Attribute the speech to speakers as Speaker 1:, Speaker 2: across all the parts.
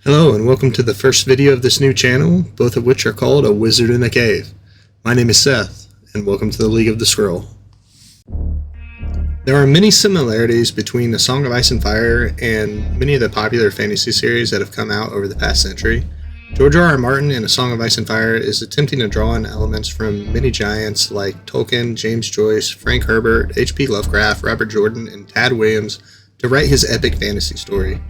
Speaker 1: Hello and welcome to the first video of this new channel, both of which are called A Wizard in a Cave. My name is Seth, and welcome to the League of the Scroll. There are many similarities between A Song of Ice and Fire and many of the popular fantasy series that have come out over the past century. George R. R. Martin in A Song of Ice and Fire is attempting to draw in elements from many giants like Tolkien, James Joyce, Frank Herbert, H.P. Lovecraft, Robert Jordan, and Tad Williams to write his epic fantasy story.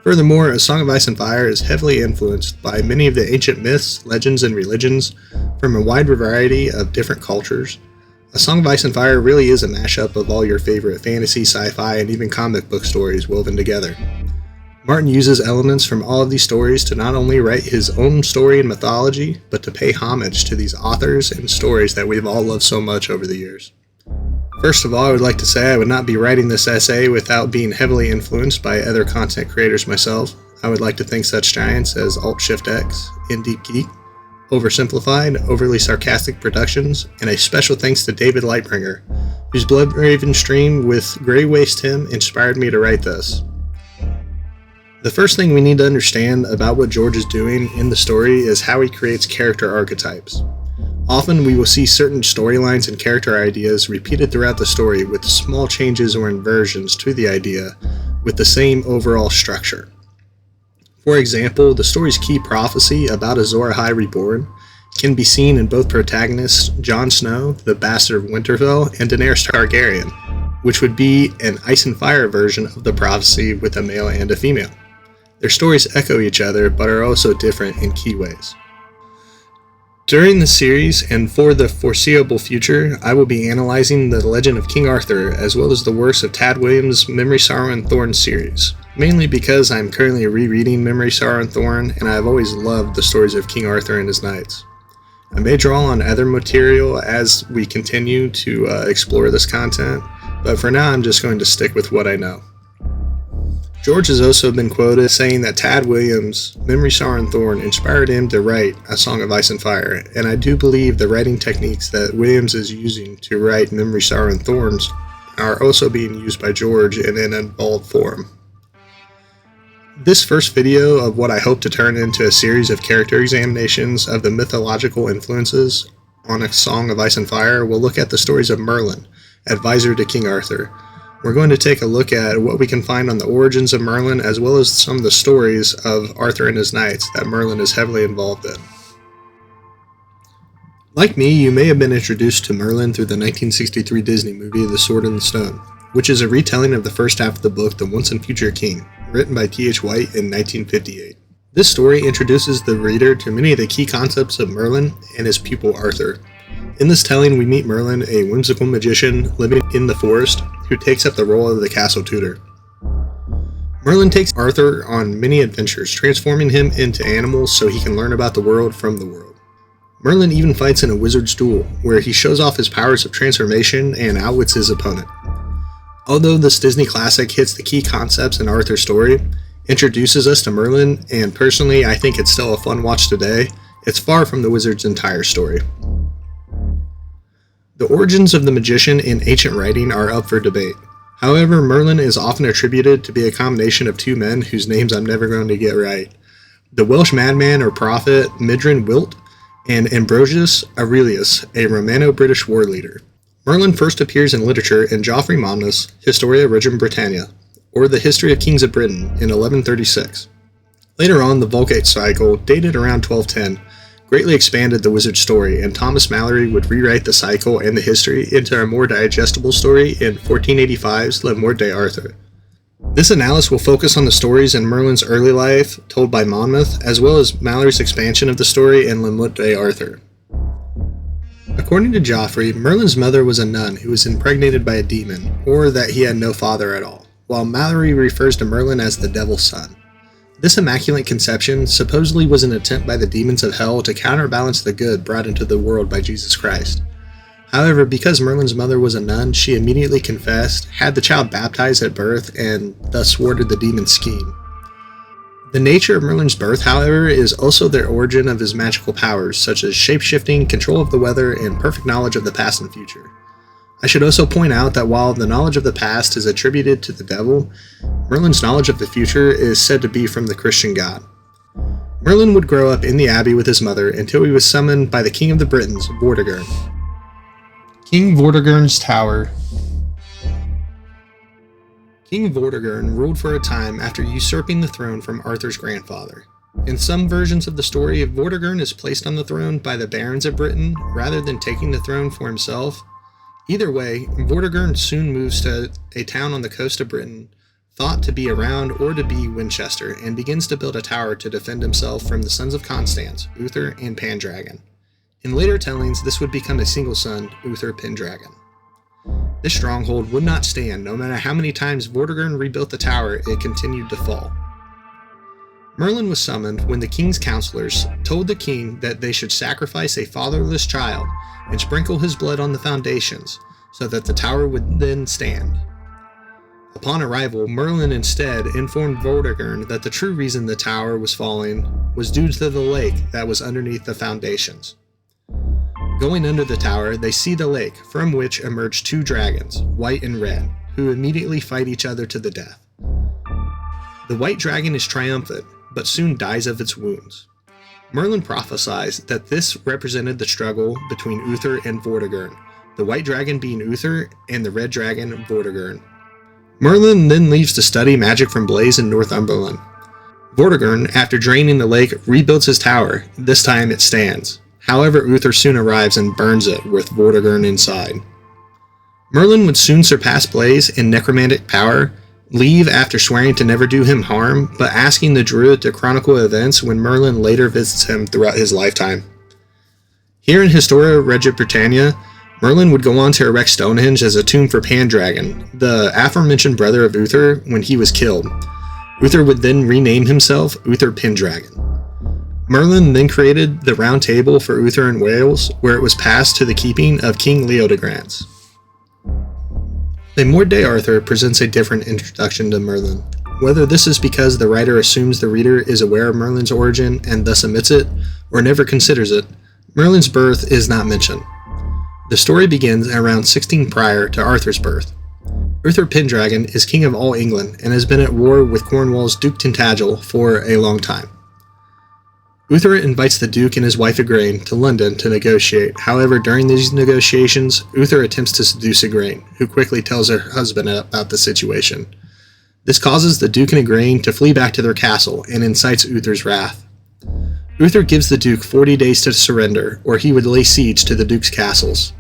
Speaker 1: Furthermore, A Song of Ice and Fire is heavily influenced by many of the ancient myths, legends, and religions from a wide variety of different cultures. A Song of Ice and Fire really is a mashup of all your favorite fantasy, sci-fi, and even comic book stories woven together. Martin uses elements from all of these stories to not only write his own story and mythology, but to pay homage to these authors and stories that we've all loved so much over the years. First of all, I would like to say I would not be writing this essay without being heavily influenced by other content creators myself. I would like to thank such giants as Alt-Shift-X, In Deep Geek, Oversimplified, Overly Sarcastic Productions, and a special thanks to David Lightbringer, whose Bloodraven stream with Grey Waste Him inspired me to write this. The first thing we need to understand about what George is doing in the story is how he creates character archetypes. Often we will see certain storylines and character ideas repeated throughout the story with small changes or inversions to the idea with the same overall structure. For example, the story's key prophecy about Azor Ahai Reborn can be seen in both protagonists Jon Snow, the bastard of Winterfell, and Daenerys Targaryen, which would be an Ice and Fire version of the prophecy with a male and a female. Their stories echo each other but are also different in key ways. During the series, and for the foreseeable future, I will be analyzing the Legend of King Arthur as well as the works of Tad Williams' Memory, Sorrow, and Thorn series, mainly because I'm currently rereading Memory, Sorrow, and Thorn, and I've always loved the stories of King Arthur and his knights. I may draw on other material as we continue to explore this content, but for now I'm just going to stick with what I know. George has also been quoted saying that Tad Williams' Memory, Sorrow, and Thorn inspired him to write A Song of Ice and Fire, and I do believe the writing techniques that Williams is using to write Memory, Sorrow, and Thorns are also being used by George in an involved form. This first video of what I hope to turn into a series of character examinations of the mythological influences on A Song of Ice and Fire will look at the stories of Merlin, advisor to King Arthur. We're going to take a look at what we can find on the origins of Merlin as well as some of the stories of Arthur and his knights that Merlin is heavily involved in. Like me, you may have been introduced to Merlin through the 1963 Disney movie The Sword and the Stone, which is a retelling of the first half of the book The Once and Future King, written by T.H. White in 1958. This story introduces the reader to many of the key concepts of Merlin and his pupil Arthur. In this telling, we meet Merlin, a whimsical magician living in the forest, who takes up the role of the castle tutor. Merlin takes Arthur on many adventures, transforming him into animals so he can learn about the world from the world. Merlin even fights in a wizard's duel, where he shows off his powers of transformation and outwits his opponent. Although this Disney classic hits the key concepts in Arthur's story, introduces us to Merlin, and personally I think it's still a fun watch today, it's far from the wizard's entire story. The origins of the magician in ancient writing are up for debate. However, Merlin is often attributed to be a combination of two men whose names I'm never going to get right. The Welsh madman or prophet Midrin Wilt and Ambrosius Aurelius, a Romano-British war leader. Merlin first appears in literature in Geoffrey Monmouth's Historia Regum Britannia, or The History of Kings of Britain, in 1136. Later on, the Vulgate cycle, dated around 1210, greatly expanded the wizard's story, and Thomas Malory would rewrite the cycle and the history into a more digestible story in 1485's Le Morte d'Arthur. This analysis will focus on the stories in Merlin's early life told by Monmouth, as well as Malory's expansion of the story in Le Morte d'Arthur. According to Geoffrey, Merlin's mother was a nun who was impregnated by a demon, or that he had no father at all, while Malory refers to Merlin as the devil's son. This immaculate conception supposedly was an attempt by the demons of hell to counterbalance the good brought into the world by Jesus Christ. However, because Merlin's mother was a nun, she immediately confessed, had the child baptized at birth, and thus thwarted the demon's scheme. The nature of Merlin's birth, however, is also the origin of his magical powers, such as shape-shifting, control of the weather, and perfect knowledge of the past and future. I should also point out that while the knowledge of the past is attributed to the devil, Merlin's knowledge of the future is said to be from the Christian God. Merlin would grow up in the abbey with his mother until he was summoned by the king of the Britons, Vortigern. King Vortigern's Tower. King Vortigern ruled for a time after usurping the throne from Arthur's grandfather. In some versions of the story, Vortigern is placed on the throne by the barons of Britain rather than taking the throne for himself. Either way, Vortigern soon moves to a town on the coast of Britain, thought to be around or to be Winchester, and begins to build a tower to defend himself from the sons of Constance, Uther and Pendragon. In later tellings, this would become a single son, Uther Pendragon. This stronghold would not stand. No matter how many times Vortigern rebuilt the tower, it continued to fall. Merlin was summoned when the king's counselors told the king that they should sacrifice a fatherless child and sprinkle his blood on the foundations so that the tower would then stand. Upon arrival, Merlin instead informed Vortigern that the true reason the tower was falling was due to the lake that was underneath the foundations. Going under the tower, they see the lake, from which emerge two dragons, white and red, who immediately fight each other to the death. The white dragon is triumphant, but soon dies of its wounds. Merlin prophesies that this represented the struggle between Uther and Vortigern, the white dragon being Uther and the red dragon Vortigern. Merlin then leaves to study magic from Blaise in Northumberland. Vortigern, after draining the lake, rebuilds his tower. This time it stands. However, Uther soon arrives and burns it, with Vortigern inside. Merlin would soon surpass Blaise in necromantic power, leave after swearing to never do him harm, but asking the druid to chronicle events when Merlin later visits him throughout his lifetime. Here in Historia Regia Britannia, Merlin would go on to erect Stonehenge as a tomb for Pendragon, the aforementioned brother of Uther, when he was killed. Uther would then rename himself Uther Pendragon. Merlin then created the Round Table for Uther in Wales, where it was passed to the keeping of King Leodegrance. The Morte d'Arthur presents a different introduction to Merlin. Whether this is because the writer assumes the reader is aware of Merlin's origin and thus omits it, or never considers it, Merlin's birth is not mentioned. The story begins around 16 prior to Arthur's birth. Uther Pendragon is king of all England and has been at war with Cornwall's Duke Tintagel for a long time. Uther invites the Duke and his wife Igraine to London to negotiate. However, during these negotiations, Uther attempts to seduce Igraine, who quickly tells her husband about the situation. This causes the Duke and Igraine to flee back to their castle and incites Uther's wrath. Uther gives the Duke 40 days to surrender, or he would lay siege to the Duke's castles.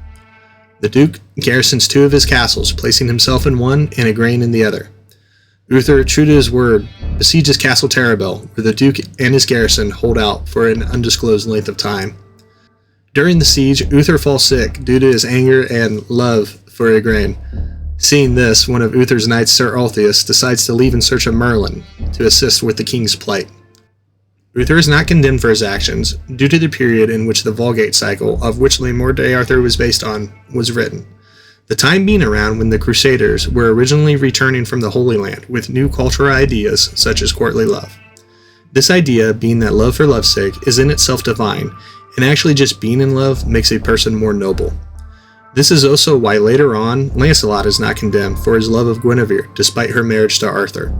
Speaker 1: The Duke garrisons 2 of his castles, placing himself in one and Igraine in the other. Uther, true to his word, besieges Castle Terabel, where the Duke and his garrison hold out for an undisclosed length of time. During the siege, Uther falls sick due to his anger and love for Igraine. Seeing this, one of Uther's knights, Sir Altheus, decides to leave in search of Merlin to assist with the king's plight. Uther is not condemned for his actions, due to the period in which the Vulgate cycle, of which Le Morte d'Arthur was based on, was written. The time being around when the Crusaders were originally returning from the Holy Land with new cultural ideas such as courtly love. This idea, being that love for love's sake, is in itself divine, and actually just being in love makes a person more noble. This is also why later on, Lancelot is not condemned for his love of Guinevere, despite her marriage to Arthur.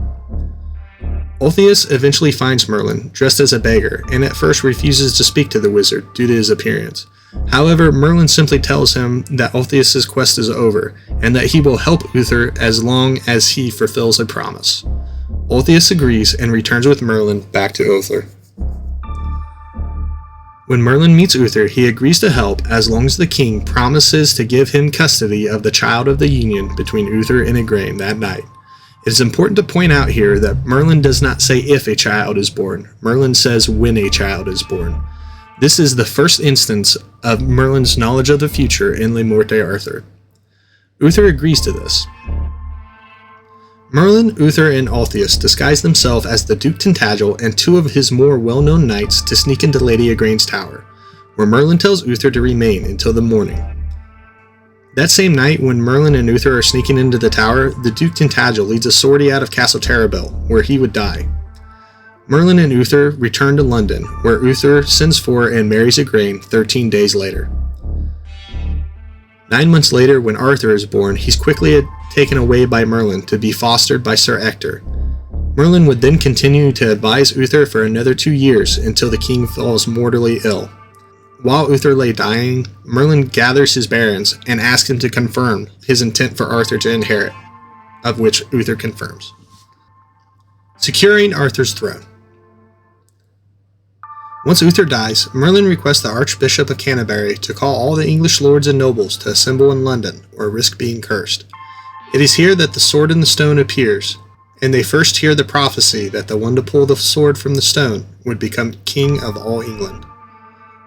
Speaker 1: Altheus eventually finds Merlin, dressed as a beggar, and at first refuses to speak to the wizard due to his appearance. However, Merlin simply tells him that Altheus' quest is over, and that he will help Uther as long as he fulfills a promise. Altheus agrees and returns with Merlin back to Uther. When Merlin meets Uther, he agrees to help as long as the king promises to give him custody of the child of the union between Uther and Igraine that night. It is important to point out here that Merlin does not say if a child is born. Merlin says when a child is born. This is the first instance of Merlin's knowledge of the future in Le Morte d'Arthur. Uther agrees to this. Merlin, Uther, and Altheus disguise themselves as the Duke Tintagel and 2 of his more well-known knights to sneak into Lady Igraine's tower, where Merlin tells Uther to remain until the morning. That same night, when Merlin and Uther are sneaking into the tower, the Duke Tintagel leads a sortie out of Castle Terabel, where he would die. Merlin and Uther return to London, where Uther sends for and marries Igraine 13 days later. 9 months later, when Arthur is born, he's quickly taken away by Merlin to be fostered by Sir Ector. Merlin would then continue to advise Uther for another 2 years until the king falls mortally ill. While Uther lay dying, Merlin gathers his barons and asks him to confirm his intent for Arthur to inherit, of which Uther confirms. Securing Arthur's throne. Once Uther dies, Merlin requests the Archbishop of Canterbury to call all the English lords and nobles to assemble in London or risk being cursed. It is here that the sword in the stone appears, and they first hear the prophecy that the one to pull the sword from the stone would become king of all England.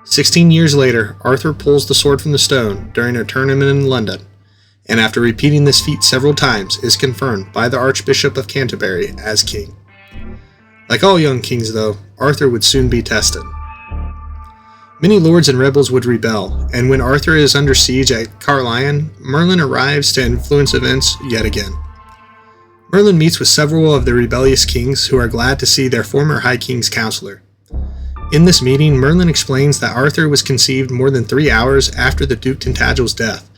Speaker 1: 16 years later, Arthur pulls the sword from the stone during a tournament in London, and after repeating this feat several times, is confirmed by the Archbishop of Canterbury as king. Like all young kings, though, Arthur would soon be tested. Many lords and rebels would rebel, and when Arthur is under siege at Caerleon, Merlin arrives to influence events yet again. Merlin meets with several of the rebellious kings who are glad to see their former High King's counselor. In this meeting, Merlin explains that Arthur was conceived more than 3 hours after the Duke Tintagel's death,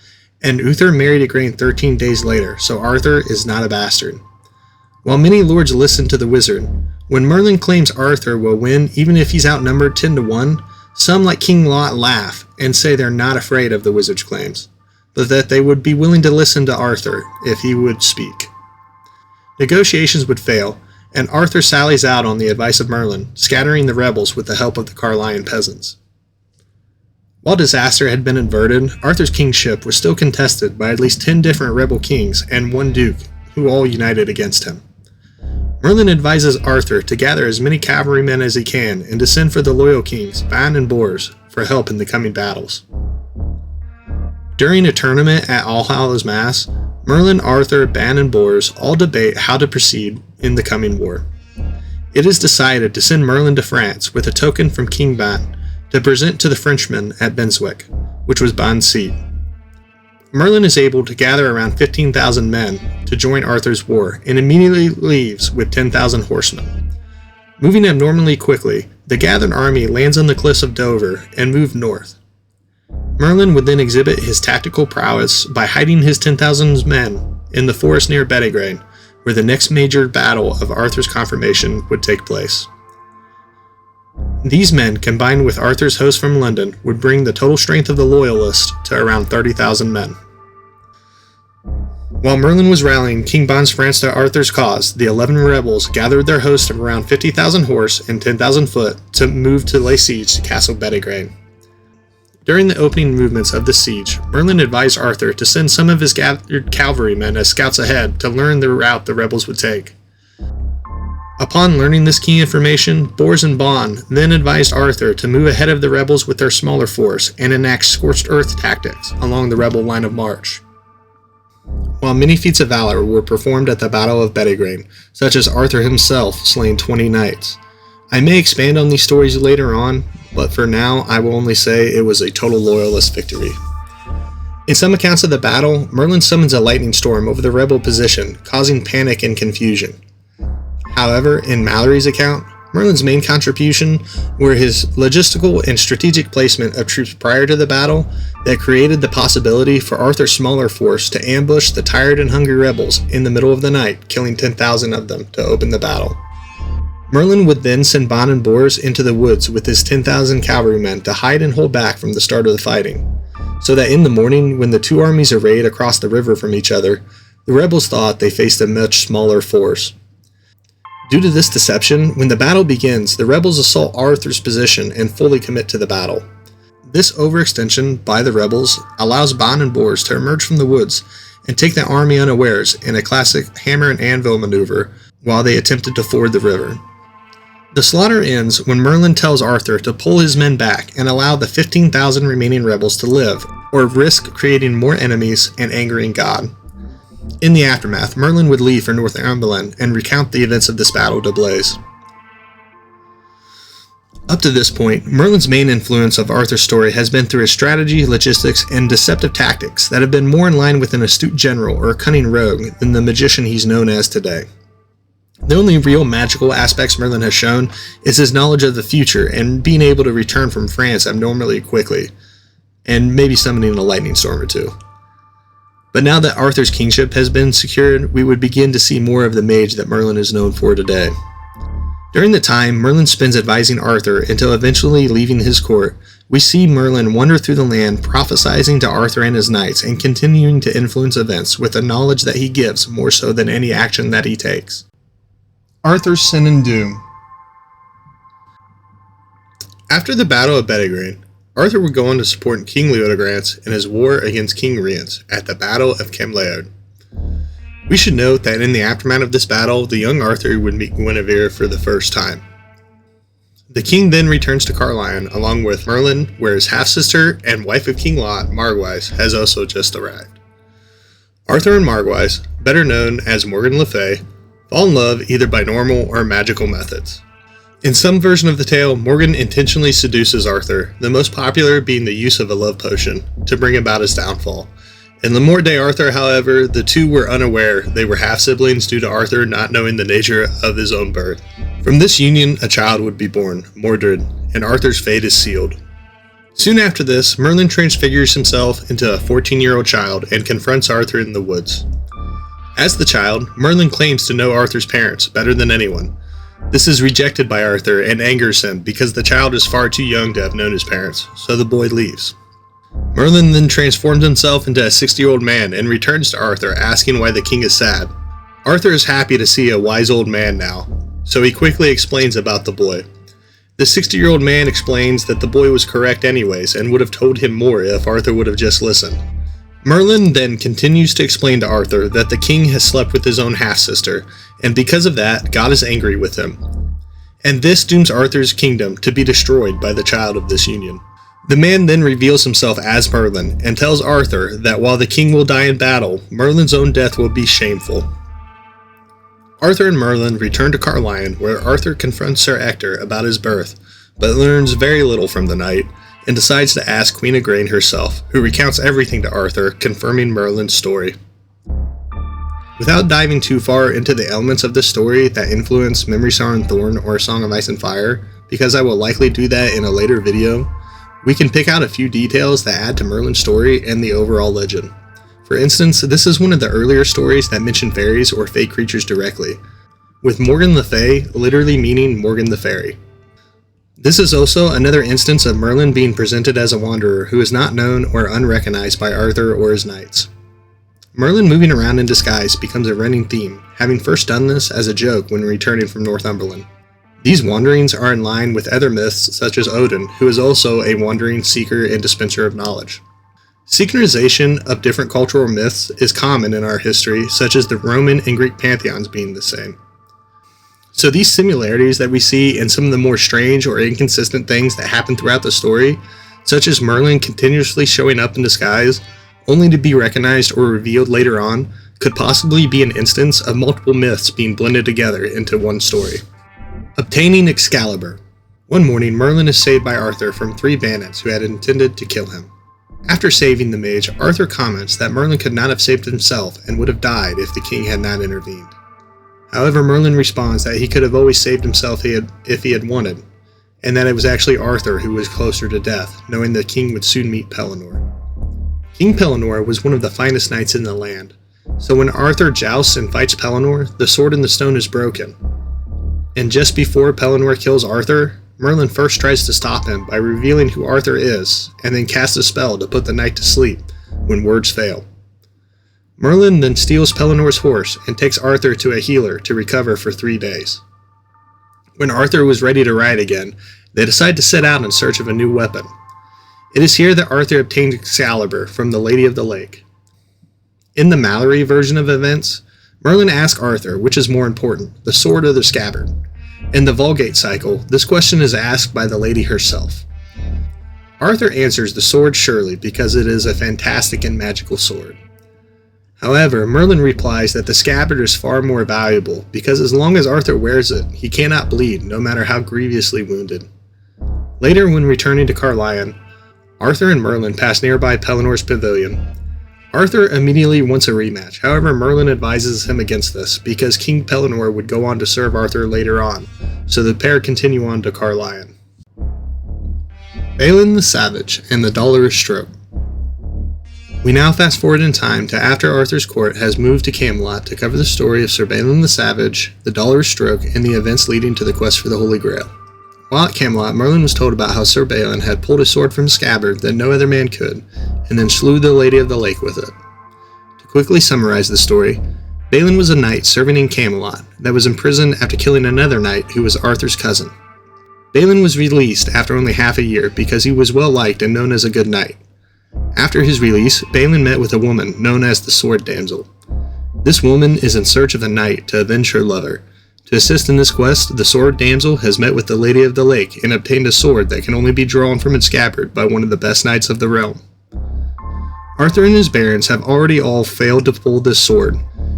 Speaker 1: and Uther married Igraine 13 days later, so Arthur is not a bastard. While many lords listen to the wizard, when Merlin claims Arthur will win even if he's outnumbered 10 to 1, some like King Lot laugh and say they're not afraid of the wizard's claims, but that they would be willing to listen to Arthur if he would speak. Negotiations would fail, and Arthur sallies out on the advice of Merlin, scattering the rebels with the help of the Caerleon peasants. While disaster had been averted, Arthur's kingship was still contested by at least 10 different rebel kings and one duke, who all united against him. Merlin advises Arthur to gather as many cavalrymen as he can and to send for the loyal kings, Ban and Bors, for help in the coming battles. During a tournament at Allhallows Mass, Merlin, Arthur, Ban, and Bors all debate how to proceed in the coming war. It is decided to send Merlin to France with a token from King Ban to present to the Frenchmen at Benswick, which was Ban's seat. Merlin is able to gather around 15,000 men to join Arthur's war and immediately leaves with 10,000 horsemen. Moving abnormally quickly, the gathered army lands on the cliffs of Dover and moved north. Merlin would then exhibit his tactical prowess by hiding his 10,000 men in the forest near Bedegraine, where the next major battle of Arthur's confirmation would take place. These men, combined with Arthur's host from London, would bring the total strength of the Loyalists to around 30,000 men. While Merlin was rallying King Ban's France to Arthur's cause, the 11 rebels gathered their host of around 50,000 horse and 10,000 foot to move to lay siege to Castle Bedegraine. During the opening movements of the siege, Merlin advised Arthur to send some of his gathered cavalrymen as scouts ahead to learn the route the rebels would take. Upon learning this key information, Bors and Ban then advised Arthur to move ahead of the rebels with their smaller force and enact scorched earth tactics along the rebel line of march. While many feats of valor were performed at the Battle of Bedegraine, such as Arthur himself slaying 20 knights. I may expand on these stories later on, but for now I will only say it was a total loyalist victory. In some accounts of the battle, Merlin summons a lightning storm over the rebel position, causing panic and confusion. However, in Mallory's account, Merlin's main contribution were his logistical and strategic placement of troops prior to the battle that created the possibility for Arthur's smaller force to ambush the tired and hungry rebels in the middle of the night, killing 10,000 of them to open the battle. Merlin would then send Ban and Bors into the woods with his 10,000 cavalrymen to hide and hold back from the start of the fighting, so that in the morning, when the two armies arrayed across the river from each other, the rebels thought they faced a much smaller force. Due to this deception, when the battle begins, the rebels assault Arthur's position and fully commit to the battle. This overextension by the rebels allows Ban and Bors to emerge from the woods and take the army unawares in a classic hammer and anvil maneuver while they attempted to ford the river. The slaughter ends when Merlin tells Arthur to pull his men back and allow the 15,000 remaining rebels to live, or risk creating more enemies and angering God. In the aftermath, Merlin would leave for Northumberland and recount the events of this battle to Blaise. Up to this point, Merlin's main influence of Arthur's story has been through his strategy, logistics, and deceptive tactics that have been more in line with an astute general or a cunning rogue than the magician he's known as today. The only real magical aspects Merlin has shown is his knowledge of the future and being able to return from France abnormally quickly, and maybe summoning a lightning storm or two. But now that Arthur's kingship has been secured, we would begin to see more of the mage that Merlin is known for today. During the time Merlin spends advising Arthur until eventually leaving his court, we see Merlin wander through the land prophesizing to Arthur and his knights and continuing to influence events with the knowledge that he gives more so than any action that he takes. Arthur's Sin and Doom. After the Battle of Bedegraine, Arthur would go on to support King Leodegrance in his war against King Rience at the Battle of Camleod. We should note that in the aftermath of this battle, the young Arthur would meet Guinevere for the first time. The king then returns to Carlion along with Merlin, where his half-sister and wife of King Lot, Margwise, has also just arrived. Arthur and Margwise, better known as Morgan Le Fay, fall in love either by normal or magical methods. In some version of the tale, Morgan intentionally seduces Arthur, the most popular being the use of a love potion, to bring about his downfall. In Le Morte d'Arthur, however, the two were unaware they were half-siblings due to Arthur not knowing the nature of his own birth. From this union, a child would be born, Mordred, and Arthur's fate is sealed. Soon after this, Merlin transfigures himself into a 14-year-old child and confronts Arthur in the woods. As the child, Merlin claims to know Arthur's parents better than anyone. This is rejected by Arthur and angers him because the child is far too young to have known his parents, so the boy leaves. Merlin then transforms himself into a 60-year-old man and returns to Arthur asking why the king is sad. Arthur is happy to see a wise old man now, so he quickly explains about the boy. The 60-year-old man explains that the boy was correct anyways and would have told him more if Arthur would have just listened. Merlin then continues to explain to Arthur that the king has slept with his own half-sister, and because of that, God is angry with him. And this dooms Arthur's kingdom to be destroyed by the child of this union. The man then reveals himself as Merlin and tells Arthur that while the king will die in battle, Merlin's own death will be shameful. Arthur and Merlin return to Carlion, where Arthur confronts Sir Ector about his birth, but learns very little from the knight, and decides to ask Queen Igraine herself, who recounts everything to Arthur, confirming Merlin's story. Without diving too far into the elements of the story that influence Memory Star and Thorn or Song of Ice and Fire, because I will likely do that in a later video, we can pick out a few details that add to Merlin's story and the overall legend. For instance, this is one of the earlier stories that mention fairies or fey creatures directly, with Morgan Le Fay literally meaning Morgan the Fairy. This is also another instance of Merlin being presented as a wanderer who is not known or unrecognized by Arthur or his knights. Merlin moving around in disguise becomes a running theme, having first done this as a joke when returning from Northumberland. These wanderings are in line with other myths such as Odin, who is also a wandering seeker and dispenser of knowledge. Synchronization of different cultural myths is common in our history, such as the Roman and Greek pantheons being the same. So these similarities that we see in some of the more strange or inconsistent things that happen throughout the story, such as Merlin continuously showing up in disguise, only to be recognized or revealed later on, could possibly be an instance of multiple myths being blended together into one story. Obtaining Excalibur. One morning, Merlin is saved by Arthur from 3 bandits who had intended to kill him. After saving the mage, Arthur comments that Merlin could not have saved himself and would have died if the king had not intervened. However, Merlin responds that he could have always saved himself if he had wanted, and that it was actually Arthur who was closer to death, knowing the king would soon meet Pellinore. King Pellinore was one of the finest knights in the land, so when Arthur jousts and fights Pellinore, the sword in the stone is broken. And just before Pellinore kills Arthur, Merlin first tries to stop him by revealing who Arthur is, and then casts a spell to put the knight to sleep when words fail. Merlin then steals Pellinore's horse and takes Arthur to a healer to recover for 3 days. When Arthur was ready to ride again, they decide to set out in search of a new weapon. It is here that Arthur obtained Excalibur from the Lady of the Lake. In the Mallory version of events, Merlin asks Arthur which is more important, the sword or the scabbard. In the Vulgate cycle, this question is asked by the lady herself. Arthur answers the sword surely because it is a fantastic and magical sword. However, Merlin replies that the scabbard is far more valuable because as long as Arthur wears it, he cannot bleed no matter how grievously wounded. Later, when returning to Carlion, Arthur and Merlin pass nearby Pellinore's pavilion. Arthur immediately wants a rematch, however Merlin advises him against this because King Pellinore would go on to serve Arthur later on, so the pair continue on to Carlion. Balin the Savage and the Dolorous Stroke. We now fast forward in time to after Arthur's court has moved to Camelot to cover the story of Sir Balin the Savage, the Dolorous Stroke, and the events leading to the quest for the Holy Grail. While at Camelot, Merlin was told about how Sir Balin had pulled a sword from his scabbard that no other man could, and then slew the Lady of the Lake with it. To quickly summarize the story, Balin was a knight serving in Camelot that was imprisoned after killing another knight who was Arthur's cousin. Balin was released after only half a year because he was well liked and known as a good knight. After his release, Balin met with a woman known as the Sword Damsel. This woman is in search of a knight to avenge her lover. To assist in this quest, the Sword Damsel has met with the Lady of the Lake and obtained a sword that can only be drawn from its scabbard by one of the best knights of the realm. Arthur and his barons have already all failed to pull this sword.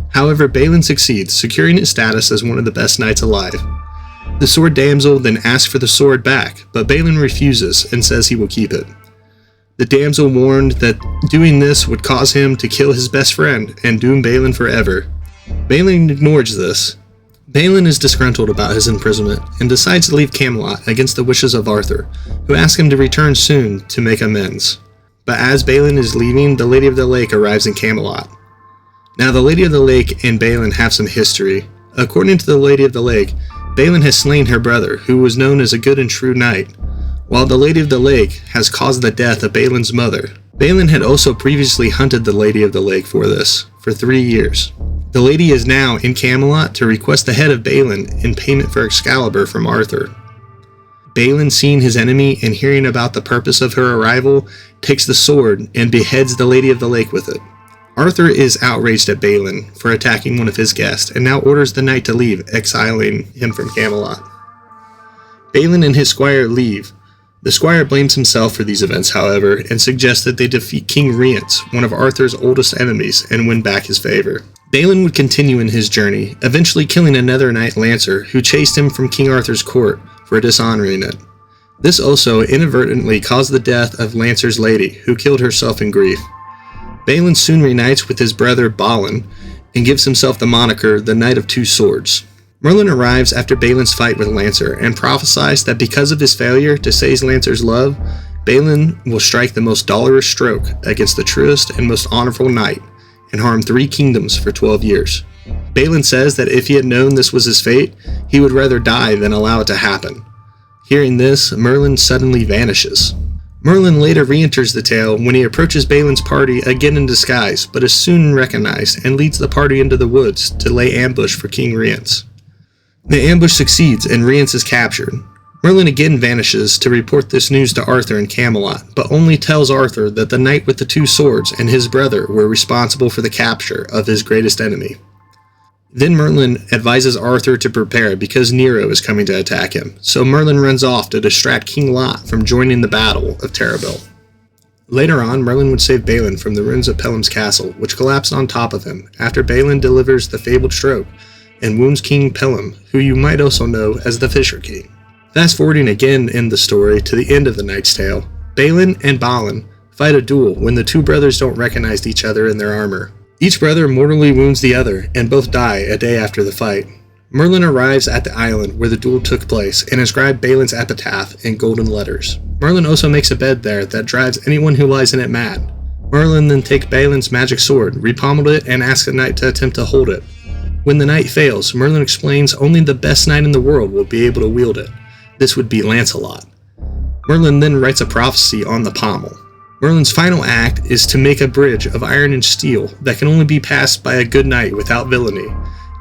Speaker 1: However, Balin succeeds, securing its status as one of the best knights alive. The Sword Damsel then asks for the sword back, but Balin refuses and says he will keep it. The damsel warned that doing this would cause him to kill his best friend and doom Balin forever. Balin ignores this. Balin is disgruntled about his imprisonment and decides to leave Camelot against the wishes of Arthur, who asks him to return soon to make amends. But as Balin is leaving, the Lady of the Lake arrives in Camelot. Now the Lady of the Lake and Balin have some history. According to the Lady of the Lake, Balin has slain her brother, who was known as a good and true knight, while the Lady of the Lake has caused the death of Balin's mother. Balin had also previously hunted the Lady of the Lake for 3 years. The lady is now in Camelot to request the head of Balin in payment for Excalibur from Arthur. Balin, seeing his enemy and hearing about the purpose of her arrival, takes the sword and beheads the Lady of the Lake with it. Arthur is outraged at Balin for attacking one of his guests and now orders the knight to leave, exiling him from Camelot. Balin and his squire leave. The squire blames himself for these events, however, and suggests that they defeat King Rience, one of Arthur's oldest enemies, and win back his favor. Balin would continue in his journey, eventually killing another knight Lancer who chased him from King Arthur's court for dishonoring it. This also inadvertently caused the death of Lancer's lady, who killed herself in grief. Balin soon reunites with his brother Balin and gives himself the moniker the Knight of Two Swords. Merlin arrives after Balin's fight with Lancer and prophesies that because of his failure to seize Lancer's love, Balin will strike the most dolorous stroke against the truest and most honorable knight and harm 3 kingdoms for 12 years. Balin says that if he had known this was his fate, he would rather die than allow it to happen. Hearing this, Merlin suddenly vanishes. Merlin later re-enters the tale when he approaches Balin's party again in disguise, but is soon recognized and leads the party into the woods to lay ambush for King Rience. The ambush succeeds and Rience is captured. Merlin again vanishes to report this news to Arthur in Camelot, but only tells Arthur that the knight with the 2 swords and his brother were responsible for the capture of his greatest enemy. Then Merlin advises Arthur to prepare because Nero is coming to attack him, so Merlin runs off to distract King Lot from joining the Battle of Terrabil. Later on, Merlin would save Balin from the ruins of Pelham's castle, which collapsed on top of him after Balin delivers the fabled stroke and wounds King Pelham, who you might also know as the Fisher King. Fast forwarding again in the story to the end of the Knight's Tale, Balin and Balin fight a duel when the 2 brothers don't recognize each other in their armor. Each brother mortally wounds the other, and both die a day after the fight. Merlin arrives at the island where the duel took place and inscribed Balin's epitaph in golden letters. Merlin also makes a bed there that drives anyone who lies in it mad. Merlin then takes Balin's magic sword, repommels it, and asks the knight to attempt to hold it. When the knight fails, Merlin explains only the best knight in the world will be able to wield it. This would be Lancelot. Merlin then writes a prophecy on the pommel. Merlin's final act is to make a bridge of iron and steel that can only be passed by a good knight without villainy,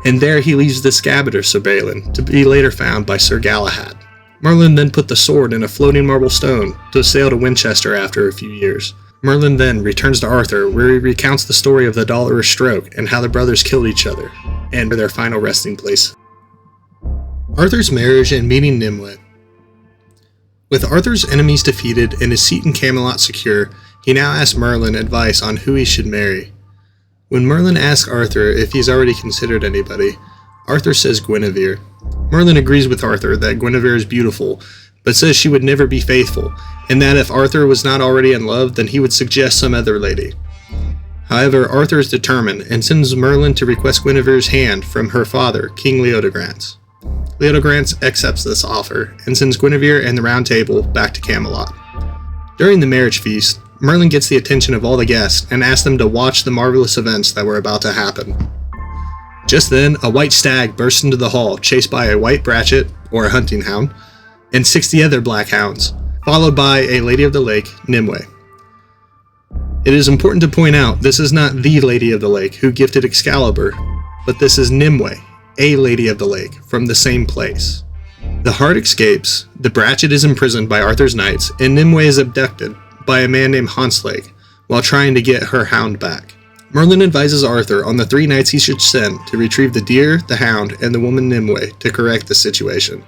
Speaker 1: and there he leaves the scabbard of Sir Balin, to be later found by Sir Galahad. Merlin then put the sword in a floating marble stone to sail to Winchester after a few years. Merlin then returns to Arthur, where he recounts the story of the Dolorous Stroke and how the brothers killed each other, and their final resting place. Arthur's marriage and meeting Nimue. With Arthur's enemies defeated and his seat in Camelot secure, he now asks Merlin advice on who he should marry. When Merlin asks Arthur if he's already considered anybody, Arthur says Guinevere. Merlin agrees with Arthur that Guinevere is beautiful, but says she would never be faithful, and that if Arthur was not already in love, then he would suggest some other lady. However, Arthur is determined and sends Merlin to request Guinevere's hand from her father, King Leodegrance. Leodegrance accepts this offer and sends Guinevere and the Round Table back to Camelot. During the marriage feast, Merlin gets the attention of all the guests and asks them to watch the marvelous events that were about to happen. Just then, a white stag bursts into the hall, chased by a white brachet, or a hunting hound, and 60 other black hounds, followed by a Lady of the Lake, Nimue. It is important to point out this is not the Lady of the Lake who gifted Excalibur, but this is Nimue, a Lady of the Lake, from the same place. The heart escapes, the brachet is imprisoned by Arthur's knights, and Nimue is abducted by a man named Honslake while trying to get her hound back. Merlin advises Arthur on the 3 knights he should send to retrieve the deer, the hound, and the woman Nimue to correct the situation.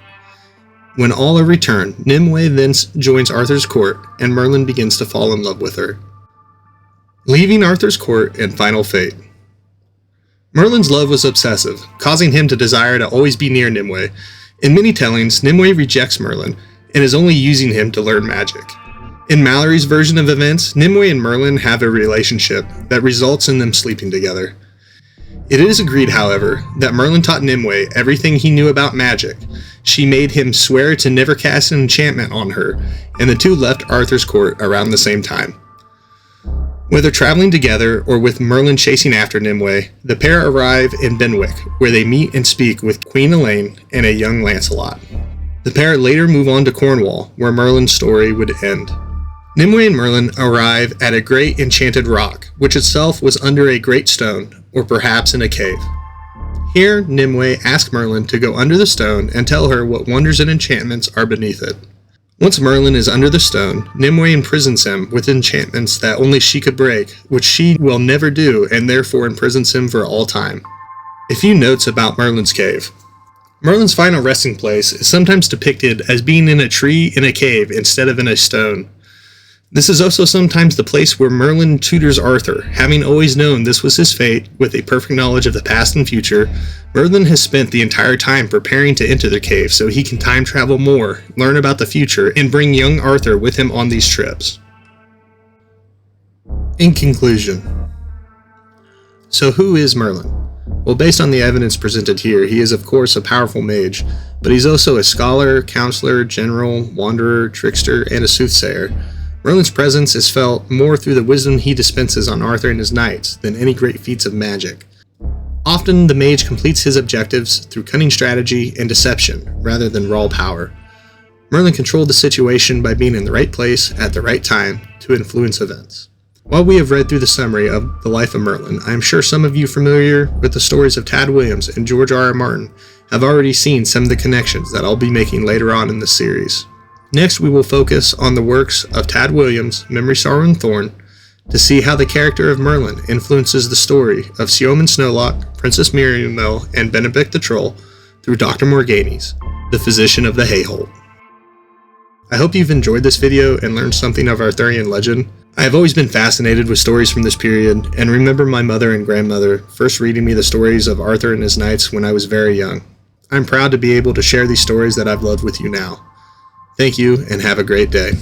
Speaker 1: When all are returned, Nimue then joins Arthur's court, and Merlin begins to fall in love with her. Leaving Arthur's court and final fate. Merlin's love was obsessive, causing him to desire to always be near Nimue. In many tellings, Nimue rejects Merlin and is only using him to learn magic. In Mallory's version of events, Nimue and Merlin have a relationship that results in them sleeping together. It is agreed, however, that Merlin taught Nimue everything he knew about magic. She made him swear to never cast an enchantment on her, and the two left Arthur's court around the same time. Whether traveling together or with Merlin chasing after Nimue, the pair arrive in Benwick, where they meet and speak with Queen Elaine and a young Lancelot. The pair later move on to Cornwall, where Merlin's story would end. Nimue and Merlin arrive at a great enchanted rock, which itself was under a great stone, or perhaps in a cave. Here, Nimue asks Merlin to go under the stone and tell her what wonders and enchantments are beneath it. Once Merlin is under the stone, Nimue imprisons him with enchantments that only she could break, which she will never do, and therefore imprisons him for all time. A few notes about Merlin's cave. Merlin's final resting place is sometimes depicted as being in a tree in a cave instead of in a stone. This is also sometimes the place where Merlin tutors Arthur. Having always known this was his fate, with a perfect knowledge of the past and future, Merlin has spent the entire time preparing to enter the cave so he can time travel more, learn about the future, and bring young Arthur with him on these trips. In conclusion, so who is Merlin? Well, based on the evidence presented here, he is of course a powerful mage, but he's also a scholar, counselor, general, wanderer, trickster, and a soothsayer. Merlin's presence is felt more through the wisdom he dispenses on Arthur and his knights than any great feats of magic. Often, the mage completes his objectives through cunning strategy and deception, rather than raw power. Merlin controlled the situation by being in the right place at the right time to influence events. While we have read through the summary of the life of Merlin, I am sure some of you familiar with the stories of Tad Williams and George R. R. Martin have already seen some of the connections that I'll be making later on in this series. Next, we will focus on the works of Tad Williams, Memory, Sorrow, and Thorn, to see how the character of Merlin influences the story of Seoman Snowlock, Princess Miriamele, and Benedict the Troll through Dr. Morgani's, the physician of the Hayholt. I hope you've enjoyed this video and learned something of Arthurian legend. I have always been fascinated with stories from this period, and remember my mother and grandmother first reading me the stories of Arthur and his knights when I was very young. I'm proud to be able to share these stories that I've loved with you now. Thank you, and have a great day.